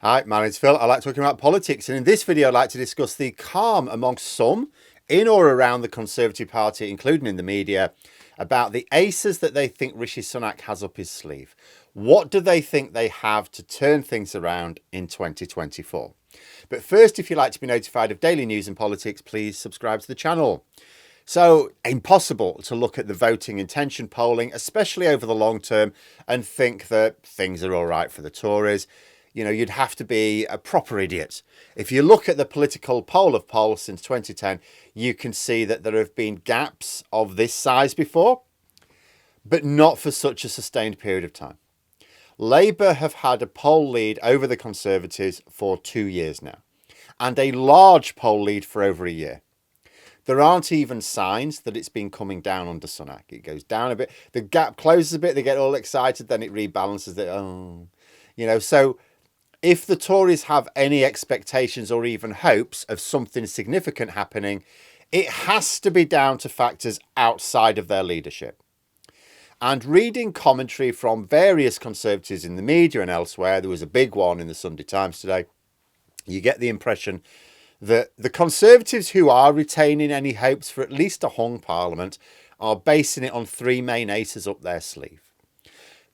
Hi, my name's Phil. I like talking about politics, and in this video I'd like to discuss the calm amongst some in or around the Conservative Party, including in the media, about the aces that they think Rishi Sunak has up his sleeve. What do they think they have to turn things around in 2024? But first, if you'd like to be notified of daily news and politics, please subscribe to the channel. So, impossible to look at the voting intention polling, especially over the long term, and think that things are all right for the Tories. You know, you'd have to be a proper idiot. If you look at the political poll of polls since 2010, you can see that there have been gaps of this size before, but not for such a sustained period of time. Labour have had a poll lead over the Conservatives for 2 years now, and a large poll lead for over a year. There aren't even signs that it's been coming down under Sunak. It goes down a bit. The gap closes a bit. They get all excited. Then it rebalances. So if the Tories have any expectations or even hopes of something significant happening, it has to be down to factors outside of their leadership. And reading commentary from various Conservatives in the media and elsewhere, there was a big one in the Sunday Times today, you get the impression that the Conservatives who are retaining any hopes for at least a hung parliament are basing it on three main aces up their sleeve.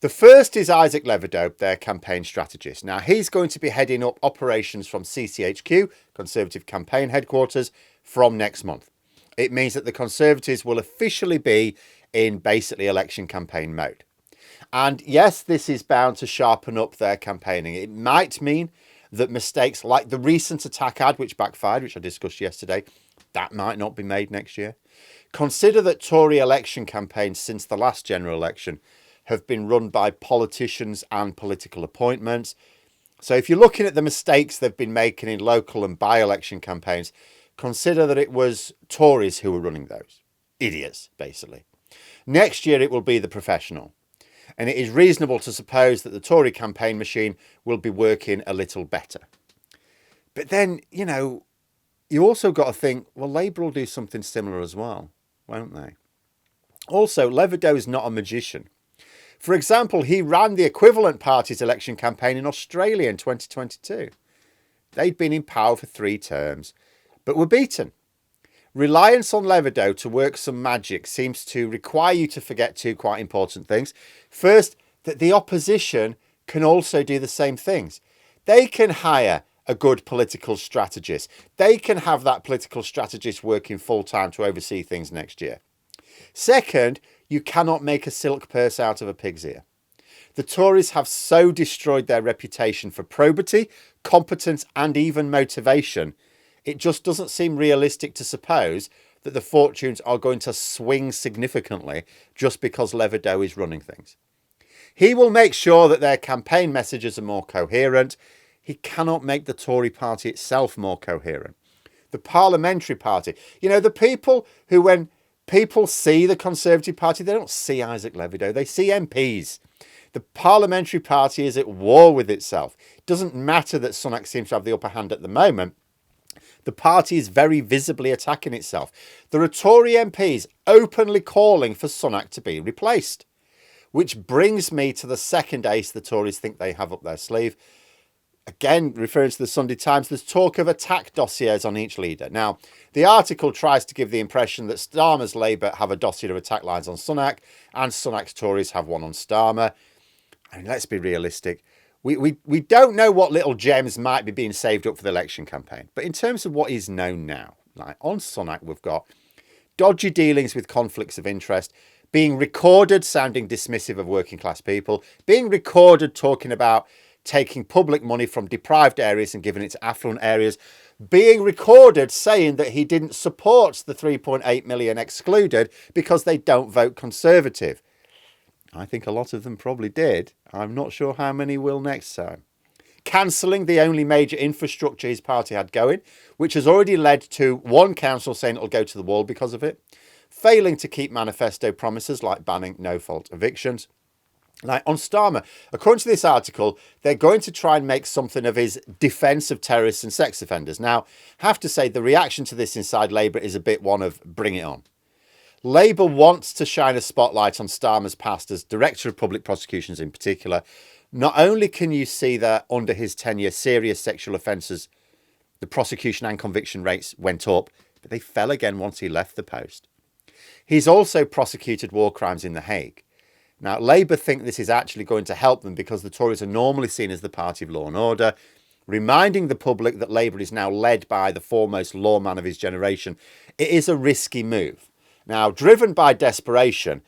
The first is Isaac Levidow, their campaign strategist. Now, he's going to be heading up operations from CCHQ, Conservative Campaign Headquarters, from next month. It means that the Conservatives will officially be in basically election campaign mode. And yes, this is bound to sharpen up their campaigning. It might mean that mistakes like the recent attack ad, which backfired, which I discussed yesterday, that might not be made next year. Consider that Tory election campaigns since the last general election have been run by politicians and political appointments. So if you're looking at the mistakes they've been making in local and by-election campaigns, consider that it was Tories who were running those. Idiots, basically. Next year it will be the professional. And it is reasonable to suppose that the Tory campaign machine will be working a little better. But then, you also got to think, well, Labour will do something similar as well, won't they? Also, Levidow is not a magician. For example, he ran the equivalent party's election campaign in Australia in 2022. They'd been in power for 3 terms, but were beaten. Reliance on Levidow to work some magic seems to require you to forget 2 quite important things. First, that the opposition can also do the same things. They can hire a good political strategist. They can have that political strategist working full-time to oversee things next year. Second, you cannot make a silk purse out of a pig's ear. The Tories have so destroyed their reputation for probity, competence, and even motivation. It just doesn't seem realistic to suppose that the fortunes are going to swing significantly just because Levidow is running things. He will make sure that their campaign messages are more coherent. He cannot make the Tory party itself more coherent. The parliamentary party, the people who, when people see the Conservative Party, they don't see Isaac Levidow, they see MPs. The parliamentary party is at war with itself. It doesn't matter that Sunak seems to have the upper hand at the moment. The party is very visibly attacking itself. There are Tory MPs openly calling for Sunak to be replaced. Which brings me to the second ace the Tories think they have up their sleeve. Again, referring to the Sunday Times, there's talk of attack dossiers on each leader. Now, the article tries to give the impression that Starmer's Labour have a dossier of attack lines on Sunak, and Sunak's Tories have one on Starmer. I mean, let's be realistic. We don't know what little gems might be being saved up for the election campaign. But in terms of what is known now, like on Sunak, we've got dodgy dealings with conflicts of interest, being recorded sounding dismissive of working class people, being recorded talking about taking public money from deprived areas and giving it to affluent areas, being recorded saying that he didn't support the 3.8 million excluded because they don't vote Conservative. I think a lot of them probably did. I'm not sure how many will next time. Cancelling the only major infrastructure his party had going, which has already led to one council saying it'll go to the wall because of it. Failing to keep manifesto promises like banning no-fault evictions. Now, on Starmer, according to this article, they're going to try and make something of his defence of terrorists and sex offenders. Now, I have to say the reaction to this inside Labour is a bit one of bring it on. Labour wants to shine a spotlight on Starmer's past as Director of Public Prosecutions in particular, Not only can you see that under his tenure, serious sexual offences, the prosecution and conviction rates went up, but they fell again once he left the post. He's also prosecuted war crimes in The Hague. Now, Labour think this is actually going to help them because the Tories are normally seen as the party of law and order, reminding the public that Labour is now led by the foremost lawman of his generation. It is a risky move. Now, driven by desperation,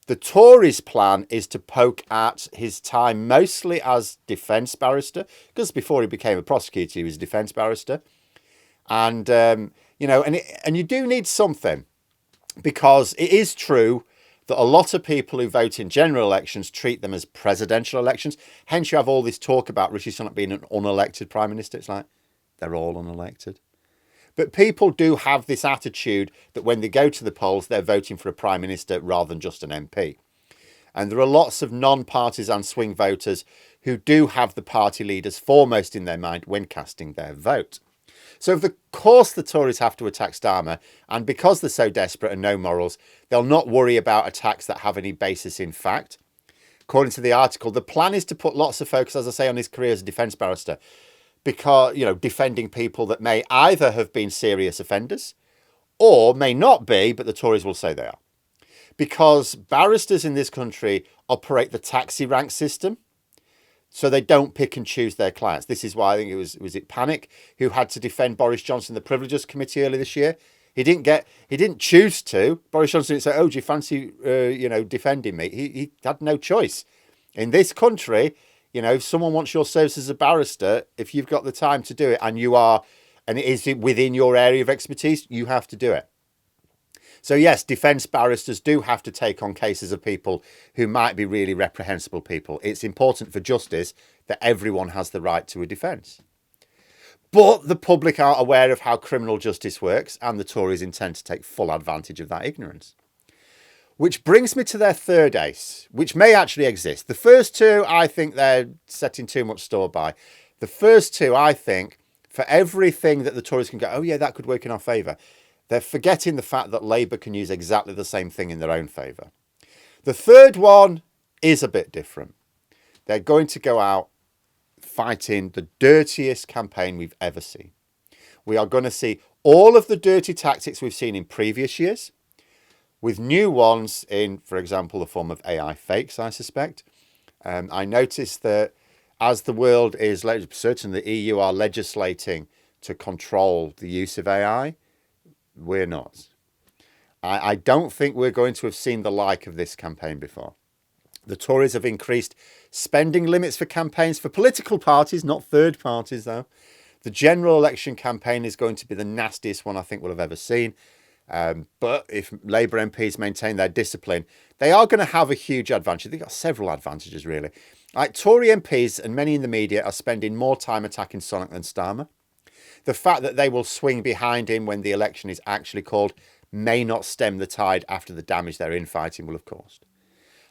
the Tories' plan is to poke at his time mostly as defence barrister, because before he became a prosecutor, he was a defence barrister. And, and you do need something, because it is true that a lot of people who vote in general elections treat them as presidential elections. Hence, you have all this talk about Rishi Sunak being an unelected prime minister. It's like, they're all unelected. But people do have this attitude that when they go to the polls, they're voting for a prime minister rather than just an MP. And there are lots of non-partisan swing voters who do have the party leaders foremost in their mind when casting their vote. So of course the Tories have to attack Starmer, and because they're so desperate and no morals, they'll not worry about attacks that have any basis in fact. According to the article, the plan is to put lots of focus, as I say, on his career as a defence barrister, because, defending people that may either have been serious offenders or may not be, but the Tories will say they are. Because barristers in this country operate the taxi rank system, so they don't pick and choose their clients. This is why I think was it Panic who had to defend Boris Johnson, the Privileges Committee earlier this year. He didn't choose to. Boris Johnson didn't say, "Oh, do you fancy, defending me?" He had no choice. In this country, if someone wants your service as a barrister, if you've got the time to do it and it is within your area of expertise, you have to do it. So yes, defence barristers do have to take on cases of people who might be really reprehensible people. It's important for justice that everyone has the right to a defence. But the public are aware of how criminal justice works, and the Tories intend to take full advantage of that ignorance. Which brings me to their third ace, which may actually exist. The first two, I think they're setting too much store by. The first two, I think, for everything that the Tories can go, oh yeah, that could work in our favour, they're forgetting the fact that Labour can use exactly the same thing in their own favour. The third one is a bit different. They're going to go out fighting the dirtiest campaign we've ever seen. We are going to see all of the dirty tactics we've seen in previous years, with new ones in, for example, the form of AI fakes, I suspect. I noticed that as the world is, certainly the EU are legislating to control the use of AI, we're not. I don't think we're going to have seen the like of this campaign before. The Tories have increased spending limits for campaigns for political parties, not third parties, though. The general election campaign is going to be the nastiest one I think we'll have ever seen. But if Labour MPs maintain their discipline, they are going to have a huge advantage. They've got several advantages, really. Like Tory MPs and many in the media are spending more time attacking Sunak than Starmer. The fact that they will swing behind him when the election is actually called may not stem the tide after the damage their infighting will have caused.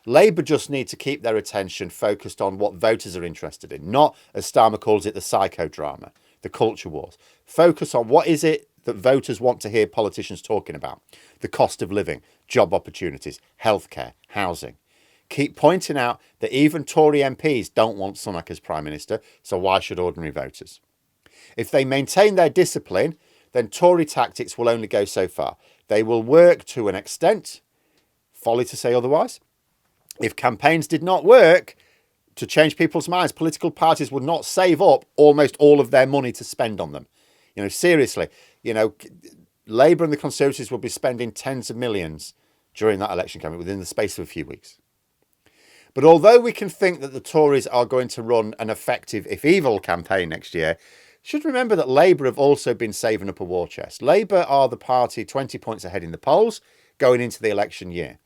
Labour just need to keep their attention focused on what voters are interested in, not, as Starmer calls it, the psychodrama, the culture wars. Focus on what is it that voters want to hear politicians talking about. The cost of living, job opportunities, healthcare, housing. Keep pointing out that even Tory MPs don't want Sunak as Prime Minister, so why should ordinary voters? If they maintain their discipline, then Tory tactics will only go so far. They will work to an extent, folly to say otherwise. If campaigns did not work to change people's minds, political parties would not save up almost all of their money to spend on them. Seriously, Labour and the Conservatives will be spending tens of millions during that election campaign within the space of a few weeks. But although we can think that the Tories are going to run an effective, if evil, campaign next year, should remember that Labour have also been saving up a war chest. Labour are the party 20 points ahead in the polls going into the election year.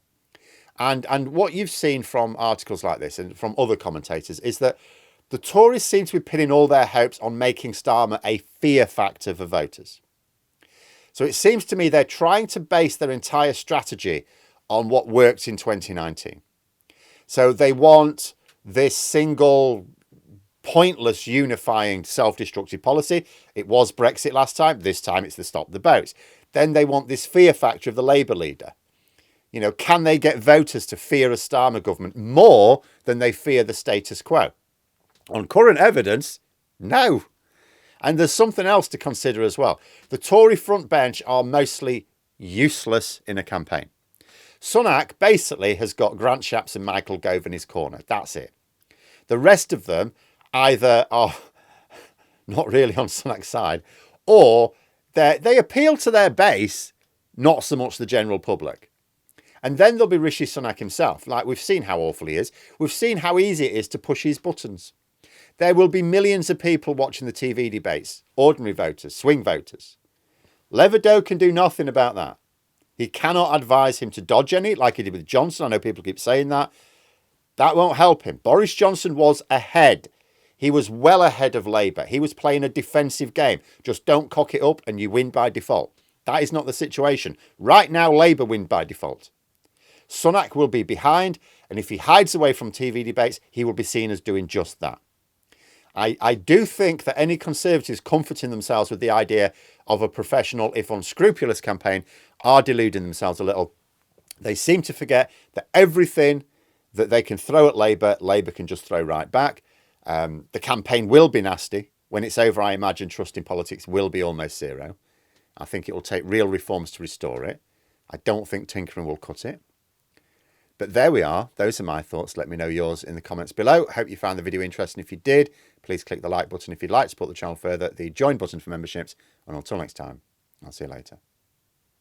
And what you've seen from articles like this and from other commentators is that the Tories seem to be pinning all their hopes on making Starmer a fear factor for voters. So it seems to me they're trying to base their entire strategy on what worked in 2019. So they want this single, pointless, unifying, self-destructive policy. It was Brexit last time. This time it's the stop the boats. Then they want this fear factor of the Labour leader. Can they get voters to fear a Starmer government more than they fear the status quo? On current evidence, no. And there's something else to consider as well. The Tory front bench are mostly useless in a campaign. Sunak basically has got Grant Shapps and Michael Gove in his corner. That's it. The rest of them either are not really on Sunak's side, or they appeal to their base, not so much the general public. And then there'll be Rishi Sunak himself. Like, we've seen how awful he is. We've seen how easy it is to push his buttons. There will be millions of people watching the TV debates, ordinary voters, swing voters. Leverdo can do nothing about that. He cannot advise him to dodge any, like he did with Johnson. I know people keep saying that. That won't help him. Boris Johnson was ahead. He was well ahead of Labour. He was playing a defensive game. Just don't cock it up and you win by default. That is not the situation. Right now, Labour win by default. Sunak will be behind, and if he hides away from TV debates, he will be seen as doing just that. I do think that any Conservatives comforting themselves with the idea of a professional, if unscrupulous campaign, are deluding themselves a little. They seem to forget that everything that they can throw at Labour, Labour can just throw right back. The campaign will be nasty. When it's over, I imagine trust in politics will be almost zero. I think it will take real reforms to restore it. I don't think tinkering will cut it. But there we are. Those are my thoughts. Let me know yours in the comments below. Hope you found the video interesting. If you did, please click the like button if you'd like to support the channel further, the join button for memberships. And until next time, I'll see you later.